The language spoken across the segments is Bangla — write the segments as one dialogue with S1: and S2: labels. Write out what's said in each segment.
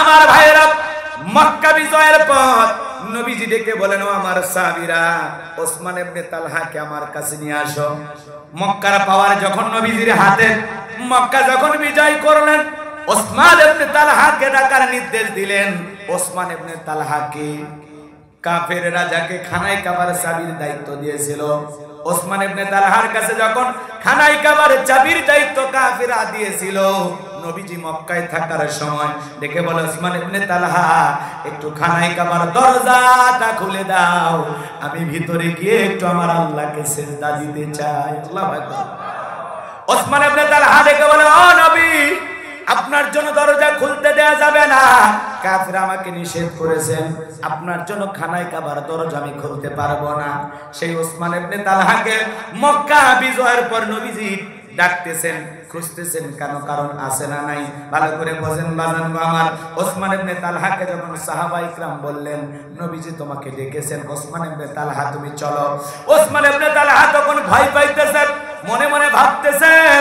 S1: আমার ভাইয়েরা, মক্কা বিজয়ের পর নবীজি ডেকে বলেন, ও আমার সাহাবীরা, ওসমান ইবনে তালহাকে আমার কাছে নিয়ে আসো। মক্কার পাওয়ার যখন নবীজির হাতে, মক্কা যখন বিজয় করলেন, ওসমান ইবনে তালহাকে ডাকার নির্দেশ দিলেন। ওসমান ইবনে তালহাকে কাফের রাজাকে খানায় কাবার চাবির দায়িত্ব দিয়েছিল। ওসমান ইবনে তালহার কাছে যখন খানায় কাবার চাবির দায়িত্ব কাফেররা দিয়েছিল, নবীজি মক্কায় থাকার সময় ডেকে বলে, ওসমান ইবনে তালহা, একটু খানায় কাবার দরজাটা খুলে দাও, আমি ভিতরে গিয়ে একটু আমার আল্লাহকে সিজদা দিতে চাই। আল্লাহু আকবার। ওসমান ইবনে তালহা ডেকে বলে, ও নবী, আপনার জন্য দরজা খুলতে দেয়া যাবে না, কাফেররা আমাকে নিষেধ করেছেন, আপনার জন্য খানায় কাবার দরজা আমি খুলতে পারবো না। সেই ওসমান ইবনে তালহাকে মক্কা বিজয়ের পর নবীজি ডাকতেছেন, খুঁজতেছেন, কেন কারণ আছে না নাই ভালো করে বোঝেন বাজান আমার। ওসমান ইবনে তালহাকে যখন সাহাবা ইকরাম বললেন, নবীজি তোমাকে ডেকেছেন, ওসমান ইবনে তালহা তুমি চলো। ওসমান ইবনে তালহা তখন ভয় পাইতেছেন, মনে মনে ভাবতেছেন,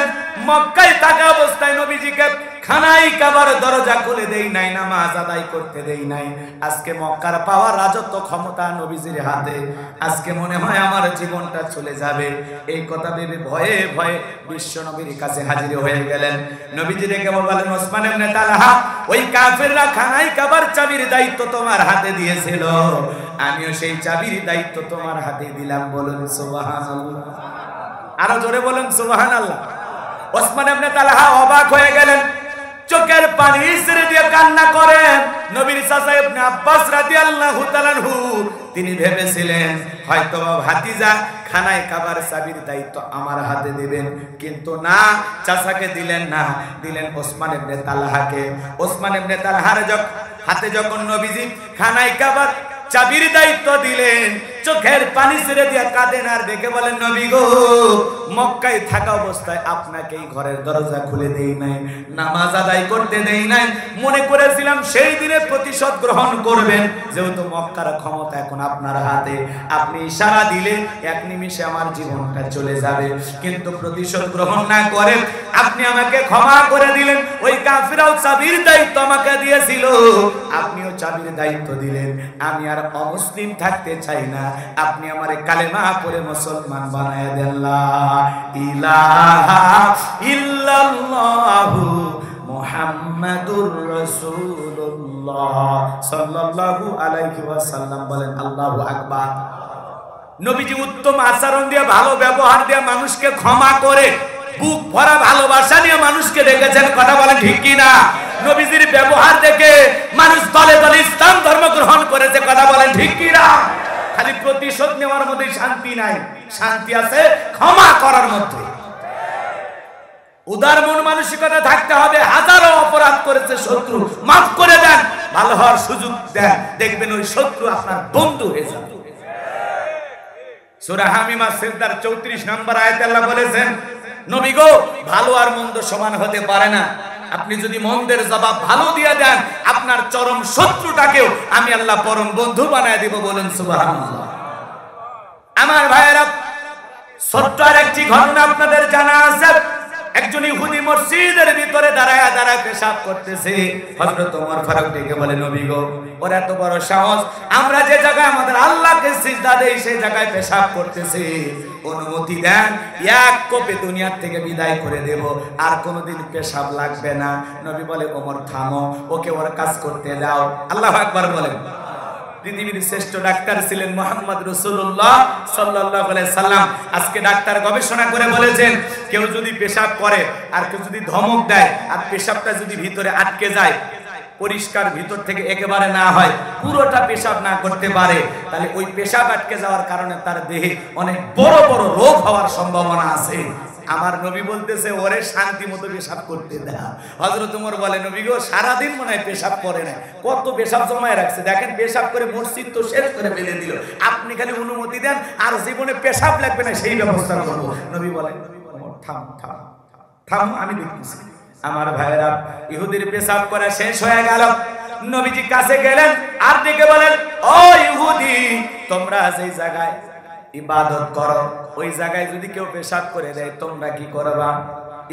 S1: মক্কায় থাকা অবস্থায় নবীজিকে খানায় কাবার দরজা খুলে দেই নাই, নামাজ আদায় করতে দেই নাই, আজকে মক্কার পাওয়ার রাজত্ব ক্ষমতা নবীজির হাতে, আজকে মনে হয় আমার জীবনটা চলে যাবে। এই কথা ভেবে ভয়ে ভয়ে বিশ্ব নবীর কাছে হাজির হয়ে গেলেন। নবীজি ডেকে বললেন, ওসমান ইবনে তালহা, ওই কাফেররা খানায় কাবার চাবির দায়িত্ব তোমার হাতে দিয়েছিল, আমিও সেই চাবির দায়িত্ব তোমার হাতে দিলাম। বলুন সুবহানাল্লাহ। আরো জোরে বলুন সুবহানাল্লাহ। ওসমান ইবনে তালহা অবাক হয়ে গেলেন, চোখের পানি ছেড়ে দিয়ে কান্না করেন। নবীর চাচা ইবনে আব্বাস রাদিয়াল্লাহু তাআলা আনহু তিনি ভেবেছিলেন হয়তো ভাতিজা খানায় কাবার চাবির দায়িত্ব আমার হাতে দিবেন, কিন্তু না, চাচাকে দিলেন না, দিলেন ওসমান ইবনে তালহাকে। ওসমান ইবনে তালহার হাতে যখন নবীজি খানায় কাবার চাবির দায়িত্ব দিলেন, চোখের পানি ছেড়ে দিয়ে কাঁদেন আর দেখে বলেন, নবী গো, মক্কায় থাকা অবস্থায় আপনাকে এই ঘরের দরজা খুলে দেই নাই, নামাজ আদায় করতে দেই নাই, মনে করেছিলাম সেই দিনে প্রতিশোধ গ্রহণ করবেন, যেহেতু মক্কার ক্ষমতা এখন আপনার হাতে, আপনি ইশারা দিলে এক নিমিষে আমার জীবনটা চলে যাবে, কিন্তু প্রতিশোধ গ্রহণ না করে আপনি আমাকে ক্ষমা করে দিলেন। ওই কাফিররাও চাবির দায়িত্ব আমাকে দিয়েছিল, আপনিও চাবির দায়িত্ব দিলেন, আমি আর অমুসলিম থাকতে চাই না, আপনি আমারে কালেমা পড়ে মুসলমান বানায় দেন। লা ইলাহা ইল্লাল্লাহু মুহাম্মাদুর রাসূলুল্লাহ সাল্লাল্লাহু আলাইহি ওয়াসাল্লাম। বলেন আল্লাহু আকবার। নবীজি উত্তম আচরণ দিয়ে, ভালো ব্যবহার দিয়ে মানুষকে ক্ষমা করে, বুক ভরা ভালোবাসা নিয়ে মানুষকে ডেকেছেন। কথা বলেন ঠিক কি না? নবীজির ব্যবহার দেখে মানুষ দলে দলে ইসলাম ধর্ম গ্রহণ করেছে। কথা বলেন ঠিক কি না? খালি প্রতিশোধ নেওয়ার মধ্যে শান্তি নাই, শান্তি আছে ক্ষমা করার মধ্যে। উদার মন মানসিকতা থাকতে হবে। হাজারো অপরাধ করেছে শত্রু, মাফ করে দেন, ভালো হওয়ার সুযোগ দেন, দেখবেন ওই শত্রু আপনার বন্ধু হয়ে যাবে। সূরা হামিমা সিজদার 34 নম্বর আয়াতে আল্লাহ বলেছেন, নবী গো, ভালো আর মন্দ সমান হতে পারে না, আপনি যদি মন্দের জবাব ভালো দিয়ে দেন, আপনার চরম শত্রুটাকেও আমি আল্লাহ পরম বন্ধু বানায় দিব। বলেন সুবহানাল্লাহ। আমার ভাইয়েরা, ছোট্ট আরেকটি ঘটনা আপনাদের জানা আছে। একজন ইহুদি মসজিদের ভিতরে দাঁড়ায় দাঁড়ায় পেশাব করতেছে। হযরত ওমর ফারুক ডেকে বলে, নবী গো, ওর এত বড় সাহস, আমরা যে জায়গায় আমাদের আল্লাহকে সিজদা দেই সেই জায়গায় পেশাব করতেছে, অনুমতি দেন, এক কোপে দুনিয়ার থেকে বিদায় করে দেব, আর কোনোদিন পেশাব লাগবে না। নবী বলে, ওমর থামো, ওকে ওর কাজ করতে দাও। আল্লাহু আকবার বলেন। পৃথিবীর শ্রেষ্ঠ ডাক্তার ছিলেন মুহাম্মদ রাসূলুল্লাহ সাল্লাল্লাহু আলাইহি সাল্লাম। আজকে ডাক্তার গবেষণা করে বলেছেন, কেউ যদি পেশাব করে আর কেউ যদি ধমক দেয় আর পেশাবটা যদি ভিতরে আটকে যায়, পরিষ্কার ভিতর থেকে একেবারে না হয়, পুরোটা পেশাব না করতে পারে, তাহলে ওই পেশাব আটকে যাওয়ার কারণে তার দেহে অনেক বড় বড় রোগ হওয়ার সম্ভাবনা আছে। আমার নবী বলতেছে, ওরে শান্তি মতো পেশাব করতে দাও। হযরত ওমর বলে, নবী গো, সারাদিন মনে হয় পেশাব করে না, কত পেশাব জমায় রাখছে, দেখেন পেশাব করে মসজিদ তো শেষ করে ফেলে দিল, আপনি খালি অনুমতি দেন, আর জীবনে পেশাব লাগবে না সেই ব্যবস্থা করবো। নবী বলে, থাম থাম থাম, আমি দেখতেছি। আমার ভাইয়েরা, ইহুদির পেশাব করা শেষ হয়ে গেল। নবীজি কাছে গেলেন আর ডেকে বলেন, ও ইহুদি, তোমরা যেই জায়গায় ইবাদত করো ওই জায়গায় যদি কেউ পেশাব করে দেয় তোমরা কি করবা?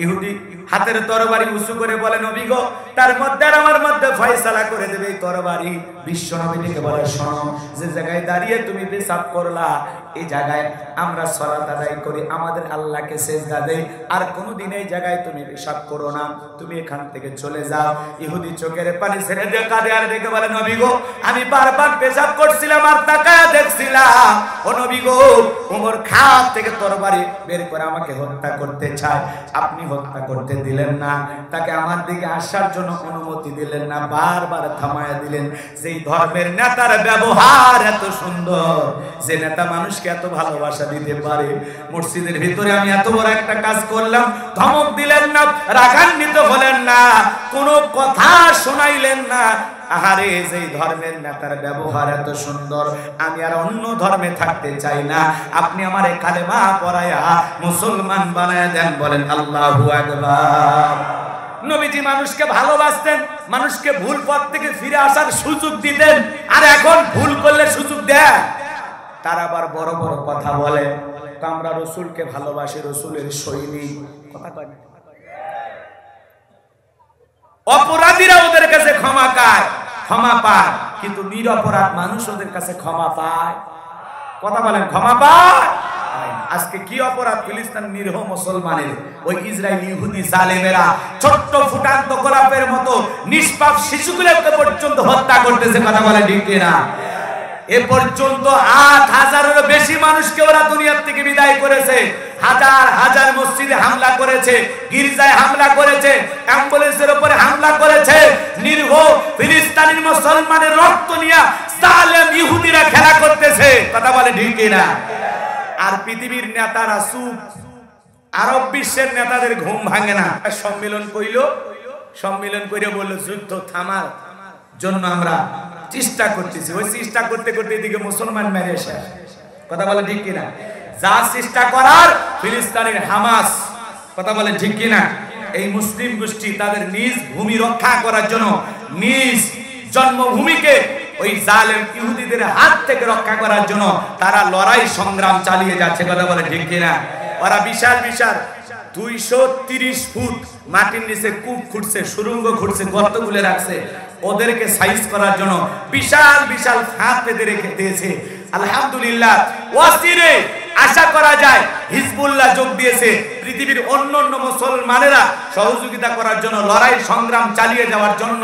S1: ইহুদি হাতের তরবারি উঁচু করে বলে নবী গো তার মধ্যে আর আমার মধ্যে ফয়সালা করে দেবে এই তরবারি। বিশ্ব নবীকে বলে শোনো, যে জায়গায় দাঁড়িয়ে তুমি পেশাব করলা এই জায়গায় আমরা সালাত আদায় করি, আমাদের আল্লাহকে সিজদা দেই, আর কোনোদিন এই জায়গায় তুমি পেশাব করো না, তুমি এখান থেকে চলে যাও। ইহুদি চোখের পানি ছেড়ে দিয়ে কাঁদে আর দেখে বলে নবী গো আমি বারবার পেশাব করছিলাম আর তাকায় দেখছিলাম, ও নবী গো ওমর খাত থেকে তরবারি বের করে আমাকে হত্যা করতে চায়, আপনি হত্যা করতে দিলেন না, তাকে আমার দিকে আসার জন্য অনুমতি দিলেন না, বারবার থামায়া দিলেন। যেই ধর্মের নেতার ব্যবহার এত সুন্দর, যে নেতা মানুষকে এত ভালোবাসা দিতে পারে, মসজিদের ভিতরে আমি এত বড় একটা কাজ করলাম, ধমক দিলেন না, রাগান্বিত হলেন না, কোনো কথা শোনাইলেন না। আহারে যেই ধর্মের নেতার ব্যবহার এত সুন্দর, আমি আর অন্য ধর্মে থাকতে চাই না, আপনি আমারে কালেমা পড়ায়া মুসলমান বানায়া দেন। বলেন আল্লাহু আকবার। নবীজি মানুষকে ভালোবাসতেন, মানুষকে ভুল পথ থেকে ফিরে আসার সুযোগ দিতেন, আর এখন ভুল করলে সুযোগ দেয়। তারা আবার বড় বড় কথা বলে, আমরা রসুলকে ভালোবাসি, রসুলের সৈনিক। কথা কয় না, অপরাধীরা ওদের কাছে ক্ষমা পায়, কিন্তু নিরপরাধ মানুষ ওদের কাছে ক্ষমা পায়। কথা বলেন, ক্ষমা পায়? আজকে কি অপরাধ ফিলিস্তিন নিরীহ মুসলমানের, ওই ইসরায়েলি ইহুদি জালেমেরা ছোট্ট ফুটান্ত গোলাপের মতো নিষ্পাপ শিশুগুলোকে পর্যন্ত হত্যা করতেছে। কথা বলে ঠিক কিনা? এ পর্যন্ত ৮,০০০-এরও বেশি মানুষকে ওরা দুনিয়ার থেকে বিদায় করেছে, হাজার হাজার মসজিদে হামলা করেছে, গির্জায় হামলা করেছে, অ্যাম্বুলেন্সের উপরে হামলা করেছে। নিরীহ ফিলিস্তিনি মুসলমানের রক্ত নিয়ে জালেম ইহুদিরা খেলা করতেছে। কথা বলে ঠিক কিনা? আর পৃথিবীর নেতারা চুপ, আরব বিশ্বের নেতাদের ঘুম ভাঙে না। সম্মেলন করে বলল যুদ্ধ থামার জন্য আমরা চেষ্টা করতেছি, ওই চেষ্টা করতে করতে এদিকে মুসলমান মেরে শেষ। কথা বলে ঠিক কিনা? যা চেষ্টা করার ফিলিস্তিনের হামাস। কথা বলে ঠিক কিনা? এই মুসলিম গোষ্ঠী তাদের নিজ ভূমি রক্ষা করার জন্য, নিজ জন্মভূমিকে ওই জালেম ইহুদিদের হাত থেকে রক্ষা করার জন্য তারা লড়াই সংগ্রাম চালিয়ে যাচ্ছে। কথা বলে ঠিক কিনা? ওরা বিশাল বিশাল 230 ফুট মাটির নিচে কূপ খুঁড়ছে, সুড়ঙ্গ খুঁড়ছে, গর্ত খুলে রাখছে, ওদেরকে সাইজ করার জন্য বিশাল বিশাল ফাঁদ পেতে রেখে দিয়েছে। আলহামদুলিল্লাহ, ওয়াসিরে আশা করা যায় হিজবুল্লাহ যোগ দিয়েছে। পৃথিবীর অন্যান্য মুসলমানেরা সহযোগিতা করার জন্য, লড়াই সংগ্রাম চালিয়ে যাওয়ার জন্য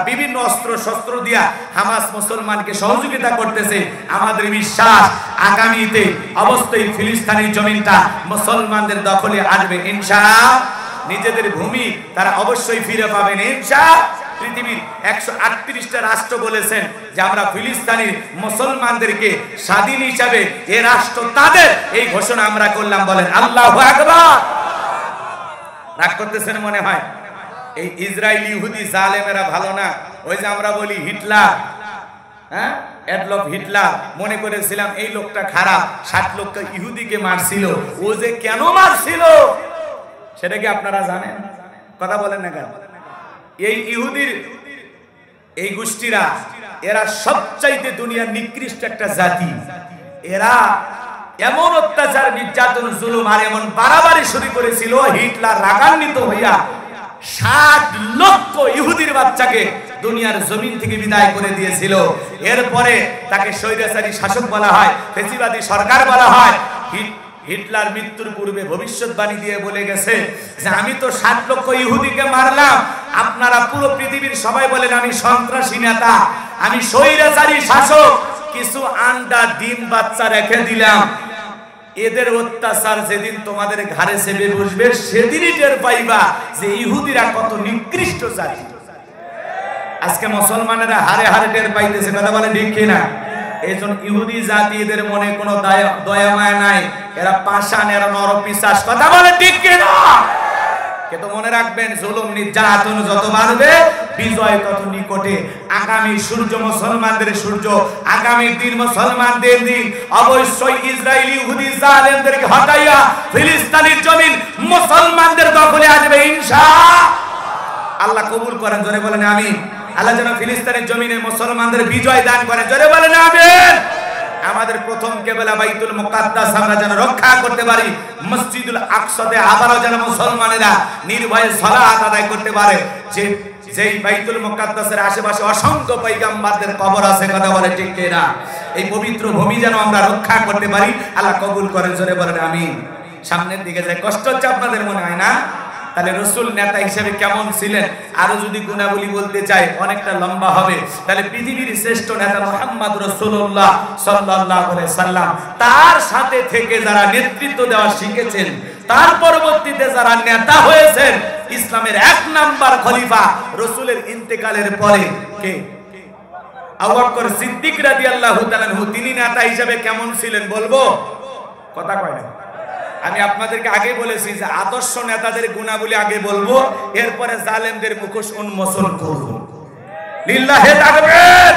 S1: বিভিন্ন অস্ত্র শস্ত্র দিয়া হামাস মুসলমানকে সহযোগিতা করতেছে। আমাদের বিশ্বাস আগামীতে অবশ্যই ফিলিস্তিনের জমিনটা মুসলমানদের দখলে আসবে ইনশাআল্লাহ। নিজেদের ভূমি তারা অবশ্যই ফিরে পাবেন ইনশাআল্লাহ। পৃথিবীর 138টা রাষ্ট্র বলেছেন যে আমরা ফিলিস্তিনি মুসলমানদেরকে স্বাধীন হিসাবে এই রাষ্ট্র তাদের, এই ঘোষণা আমরা করলাম। বলেন আল্লাহু আকবার। রাগ করতেছেন মনে হয়? এই ইসরায়েলি ইহুদি জালেমেরা ভালো না। ওই যে আমরা বলি হিটলার, হ্যাঁ, অ্যাডলফ হিটলার, মনে করেছিলাম এই লোকটা খারাপ, 60 লক্ষ ইহুদিকে মারছিল। ও যে কেন মারছিল সেটা কি আপনারা জানেন? কথা বলেন না কেন? এই ইহুদির এই গোষ্ঠীরা, এরা সবচাইতে দুনিয়ার নিকৃষ্ট একটা জাতি। এরা এমন অত্যাচার, নির্যাতন, জুলুম আর এমন বাড়াবাড়ি শুরু করেছিল, হিটলার রাগান্বিত হইয়া 60 লক্ষ ইহুদির বাচ্চাকে দুনিয়ার জমিন থেকে বিদায় করে দিয়েছিল। এরপরে তাকে স্বৈরাচারী শাসক বলা হয়, ফ্যাসিবাদী সরকার বলা হয়। হিটলার মৃত্যুর পূর্বে ভবিষ্যৎবাণী দিয়ে বলে গেছে যে আমি তো 60 লক্ষ ইহুদিকে মারলাম, আপনারা পুরো পৃথিবীর সবাই বলেন আমি সন্ত্রাসী নেতা, আমি স্বৈরাচারী শাসক, কিছু আন্ডা ডিম বাচ্চা রেখে দিলাম। এদের অত্যাচার যেদিন তোমাদের ঘাড়ে চেপে বসবে সেদিনই টের পাইবা যে ইহুদিরা কত নিকৃষ্ট জাতি। আজকে মুসলমানেরা হারে হারে টের পাইতেছে। কথা বলে ঠিক কিনা? এইজন ইহুদি জাতি, এদের মনে কোনো দয়া মায়া নাই, এরা পাষাণ, এরা নরপিশাচ। কথা বলে ঠিক কিনা? কিন্তু মনে রাখবেন, জুলুম নির্যাতন যত বাড়বে বিজয় তত নিকটে। আগামী সূর্য মুসলমানদের সূর্য, আগামী দিন মুসলমানদের দিন। অবশ্যই ইসরায়েলি ইহুদি জালেমদেরকে হটাইয়া ফিলিস্তিনের জমিন মুসলমানদের দখলে আসবে ইনশাআল্লাহ। আল্লাহ কবুল করেন, জোরে বলেন আমিন। আল্লাহ যেন ফিলিস্তিনের জমিনে মুসলমানদের বিজয় দান করেন, জোরে বলেন আমিন। আমাদের প্রথম কেবলা বাইতুল মুকাদ্দাস আমরা যেন রক্ষা করতে পারি, মসজিদুল আকসাতে আবারও যেন মুসলমানেরা নির্ভয়ে সালাত আদায় করতে পারে। যেই বাইতুল মুকাদ্দাসের আশেপাশে অসংখ্য পয়গম্বরদের কবর আছে, কথা বলে ঠিক কিনা? এই পবিত্র ভূমি যেন আমরা রক্ষা করতে পারি। আল্লাহ কবুল করেন, জোরে বলেন আমিন। সামনের দিকে যায়, কষ্ট হচ্ছে আপনাদের মনে হয় না? তাহলে রসুল নেতা হিসেবে কেমন ছিলেন, আরো যদি গুণাবলী বলতে চাই অনেকটা লম্বা হবে। তাহলে পৃথিবীর শ্রেষ্ঠ নেতা মুহাম্মদ রাসূলুল্লাহ সাল্লাল্লাহু আলাইহি সাল্লাম, তার সাথে থেকে যারা নেতৃত্ব দেওয়া শিখেছেন, তার পরবর্তীতে যারা নেতা হয়েছেন, ইসলামের 1 নাম্বার খলিফা রসুলের ইন্তেকালের পরে কে? আবু বকর সিদ্দিক রাদিয়াল্লাহু তাআলা আনহু। তিনি নেতা হিসেবে কেমন ছিলেন বলবো? কথা কয় না। আমি আপনাদেরকে আগে বলেছি যে আদর্শ নেতাদের গুণাবলী আগে বলবো, এরপরে জালেমদের মুখোশ উন্মোচন করব। লিল্লাহি তাকবীর।